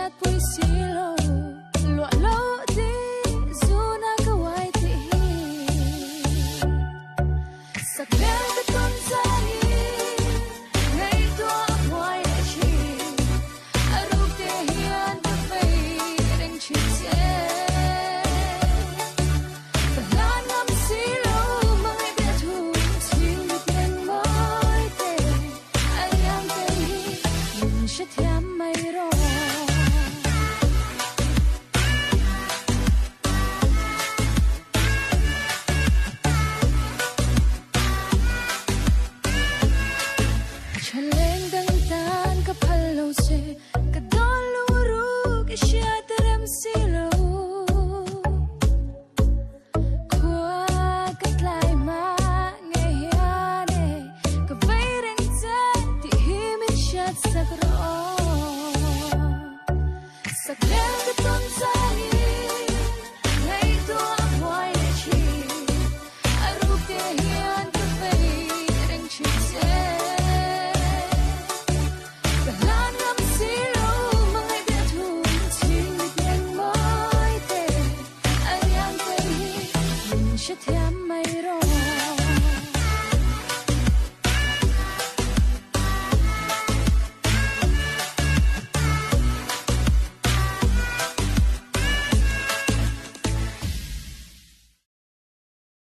chat vui silo lụa lỗ đi dù na ka wai ti sak bel ka ton sa hi ngay tua hoài đã chi aru te hian ta fei reng chi se ta lan ngam silo mang ai biết thu xin được nên mỏi te ai am te mình sẽ theo mây rồi cho lên đăng tan ka phalo se ka don luru ka shia terem silo kwa ka tlai ma ngai hiane ka vai reng cha ti hi mi shat sakro sak le ka ton sa hi